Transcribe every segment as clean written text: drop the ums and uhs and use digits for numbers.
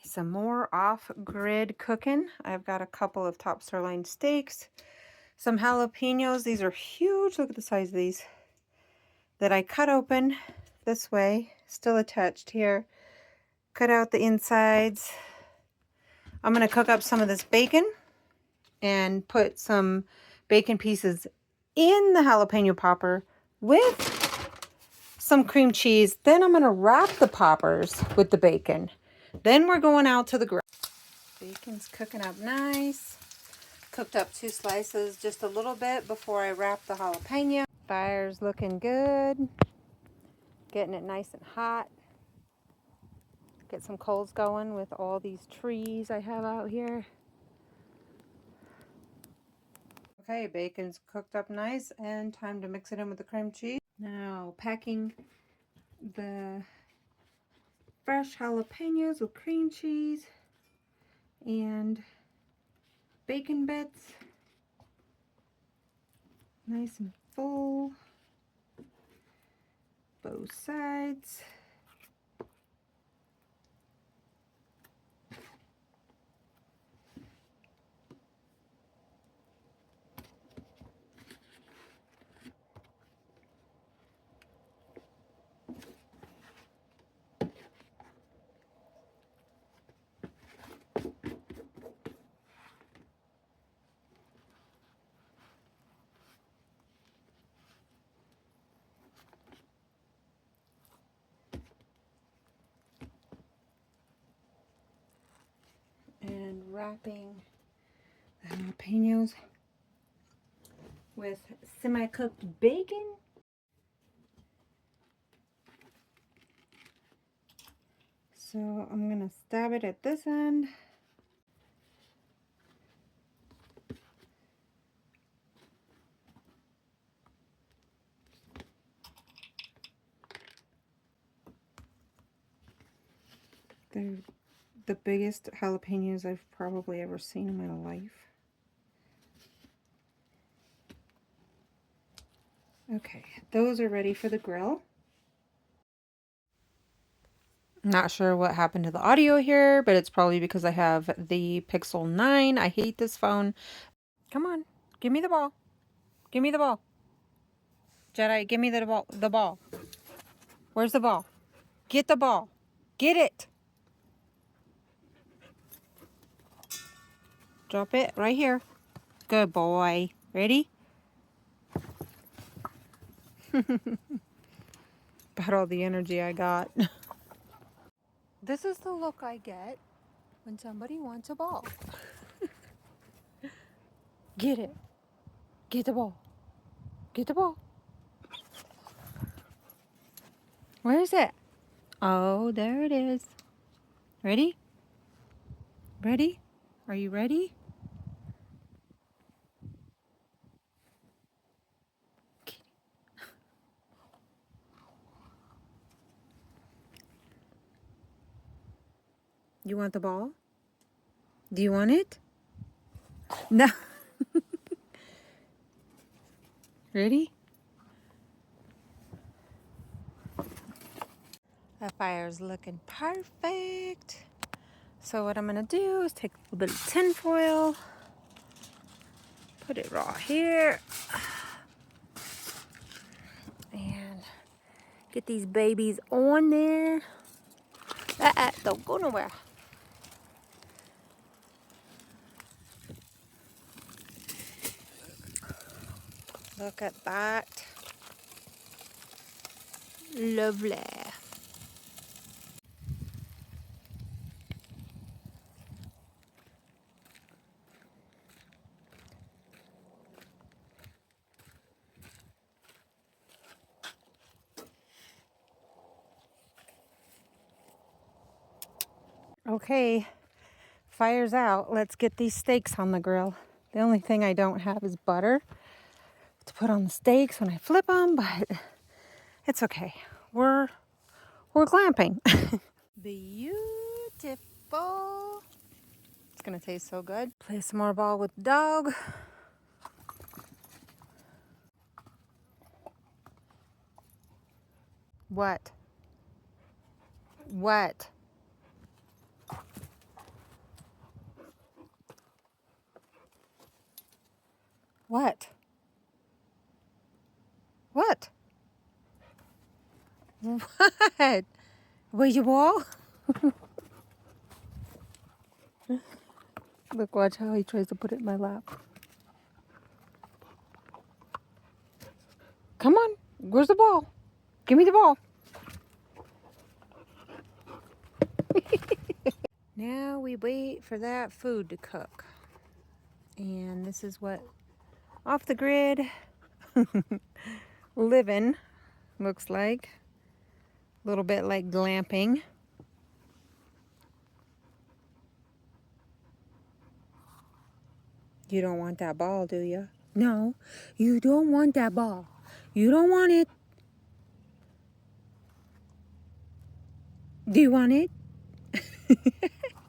Some more off-grid cooking. I've got a couple of top sirloin steaks, some jalapenos. These are huge. Look at the size of these. That I cut open this way, still attached here. Cut out the insides. I'm going to cook up some of this bacon and put some bacon pieces in the jalapeno popper with some cream cheese. Then I'm going to wrap the poppers with the bacon. Then we're going out to the grill. Bacon's cooking up nice. Cooked up 2 slices just a little bit before I wrap the jalapeno. Fire's looking good. Getting it nice and hot. Get some coals going with all these trees I have out here. Okay, bacon's cooked up nice and time to mix it in with the cream cheese. Now packing the fresh jalapenos with cream cheese and bacon bits. Nice and full. Both sides. And wrapping the jalapenos with semi-cooked bacon. So I'm going to stab it at this end. They're the biggest jalapenos I've probably ever seen in my life. Okay, those are ready for the grill. Not sure what happened to the audio here, but it's probably because I have the Pixel 9. I hate this phone. Come on, give me the ball. Give me the ball. Jedi, give me the ball. The ball. Where's the ball? Get the ball. Get it. Drop it right here. Good boy. Ready? About all the energy I got. This is the look I get when somebody wants a ball. Get it. Get the ball. Get the ball. Where is it? Oh, there it is. Ready? Ready? Are you ready? You want the ball? Do you want it? No. Ready? That fire's looking perfect. So what I'm gonna do is take a little bit of tin foil, put it right here, and get these babies on there. Don't go nowhere. Look at that. Lovely. Okay, fire's out. Let's get these steaks on the grill. The only thing I don't have is butter to put on the steaks when I flip them, but it's okay. We're glamping. Beautiful. It's gonna taste so good. Play some more ball with the dog. What? What? What? What? What? Where's your ball? Look, watch how he tries to put it in my lap. Come on. Where's the ball? Give me the ball. Now we wait for that food to cook. And this is what off the grid living looks like. A little bit like glamping. You don't want that ball, do you? No, you don't want that ball. You don't want it. Do you want it?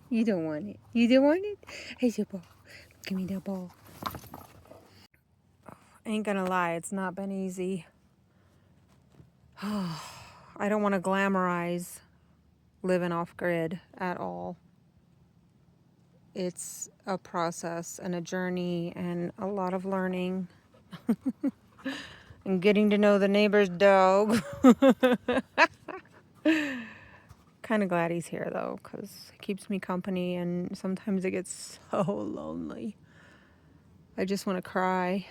You don't want it. You don't want it? Here's your ball. Give me that ball. Ain't gonna lie, it's not been easy. I don't want to glamorize living off grid at all. It's a process and a journey and a lot of learning and getting to know the neighbor's dog. Kind of glad he's here though, because it keeps me company and sometimes it gets so lonely. I just want to cry.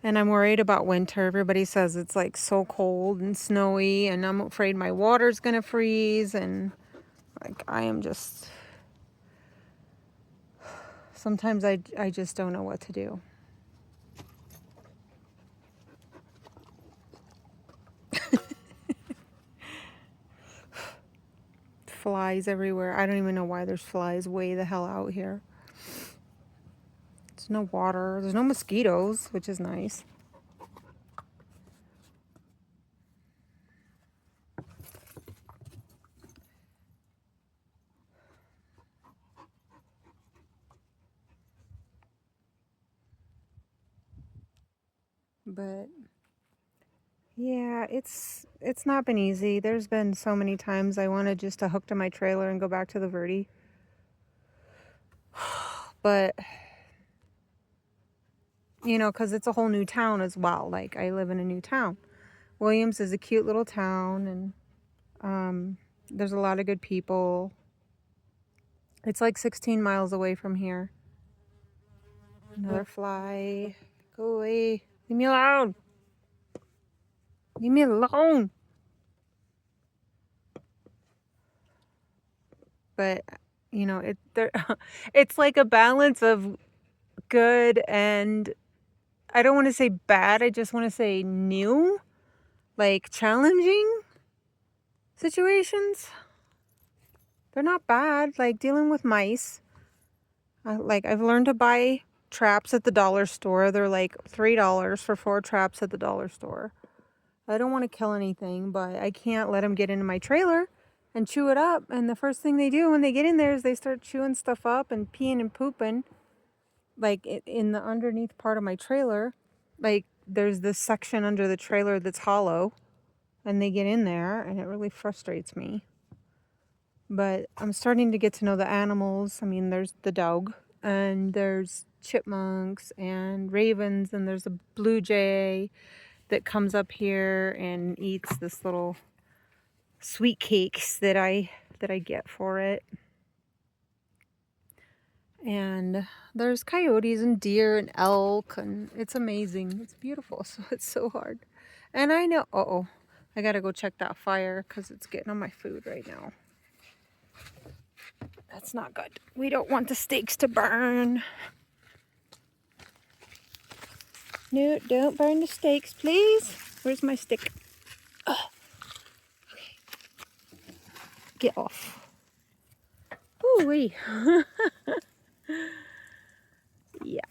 And I'm worried about winter. Everybody says it's like so cold and snowy, and I'm afraid my water's gonna freeze, and like I am just, sometimes I just don't know what to do. Flies everywhere. I don't even know why there's flies way the hell out here. There's no water. There's no mosquitoes, which is nice. But yeah, it's not been easy. There's been so many times I wanted just to hook to my trailer and go back to the Verde. But you know, because it's a whole new town as well. Like, I live in a new town. Williams is a cute little town, and there's a lot of good people. It's like 16 miles away from here. Another fly. Go away. Leave me alone. Leave me alone. But, you know, it's like a balance of good and, I don't want to say bad, I just want to say new. Like, challenging situations. They're not bad. Like, dealing with mice. I've learned to buy traps at the dollar store. They're like $3 for 4 traps at the dollar store. I don't want to kill anything, but I can't let them get into my trailer and chew it up. And the first thing they do when they get in there is they start chewing stuff up and peeing and pooping. Like, in the underneath part of my trailer. Like, there's this section under the trailer that's hollow. And they get in there, and it really frustrates me. But I'm starting to get to know the animals. I mean, there's the dog, and there's chipmunks and ravens, and there's a blue jay that comes up here and eats this little sweet cakes that I get for it. And there's coyotes and deer and elk, and it's amazing. It's beautiful. So it's so hard. And I know, I gotta go check that fire because it's getting on my food right now. That's not good. We don't want the steaks to burn. No, don't burn the steaks, please. Where's my stick? Ugh. Okay. Get off. Ooh-wee. Yeah.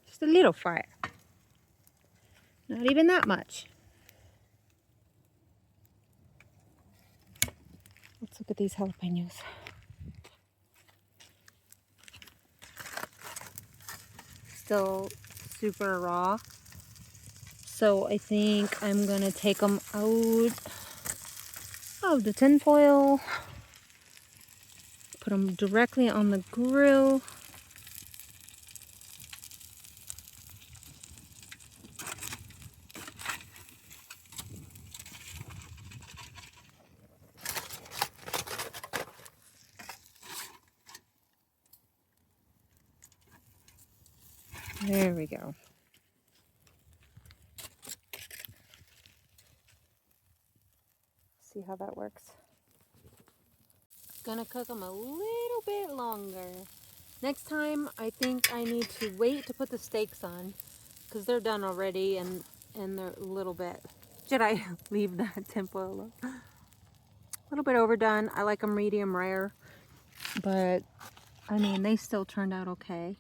Just a little fire. Not even that much. Let's look at these jalapenos. Still super raw. So I think I'm gonna take them out of the tin foil, put them directly on the grill. There we go. See how that works. Gonna cook them a little bit longer. Next time, I think I need to wait to put the steaks on because they're done already and they're a little bit. Should I leave that tinfoil alone? A little bit overdone. I like them medium rare, but I mean, they still turned out okay.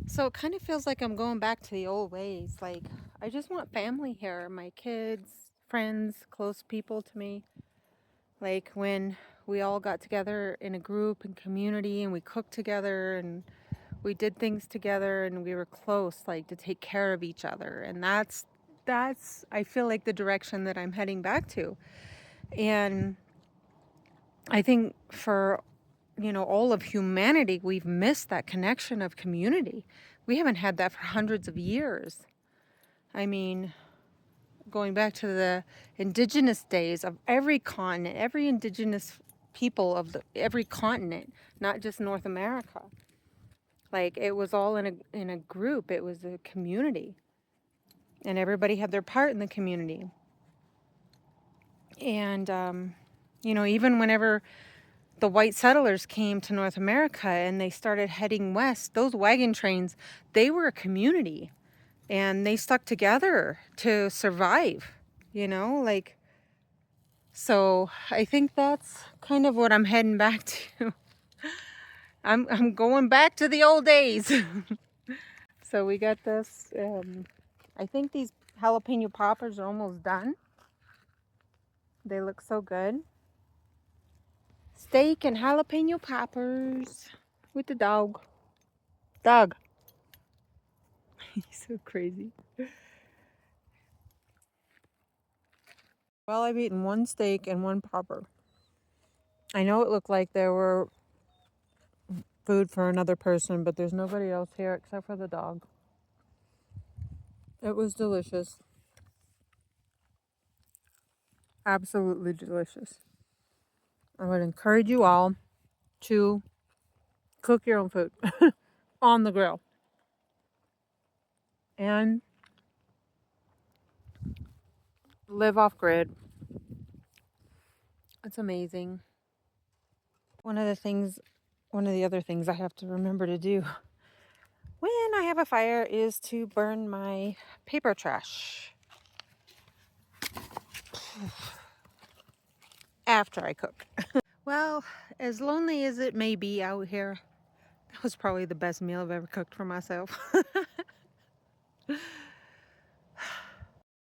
So it kind of feels like I'm going back to the old ways. Like, I just want family here. My kids, friends, close people to me. Like when we all got together in a group and community and we cooked together and we did things together and we were close, like to take care of each other. And that's I feel like the direction that I'm heading back to. And I think for all of humanity, we've missed that connection of community. We haven't had that for hundreds of years. I mean, going back to the indigenous days of every continent, every indigenous people of every continent, not just North America. Like it was all in a group. It was a community, and everybody had their part in the community. And even whenever the white settlers came to North America and they started heading west, those wagon trains, they were a community and they stuck together to survive, like, so I think that's kind of what I'm heading back to. I'm going back to the old days. So we got this, I think these jalapeno poppers are almost done. They look so good. Steak and jalapeno poppers with the dog. Dog. He's so crazy. Well, I've eaten one steak and one popper. I know it looked like there were food for another person, but there's nobody else here except for the dog. It was delicious. Absolutely delicious. I would encourage you all to cook your own food on the grill. And live off grid. It's amazing. One of the other things I have to remember to do when I have a fire is to burn my paper trash after I cook. Well, as lonely as it may be out here, that was probably the best meal I've ever cooked for myself.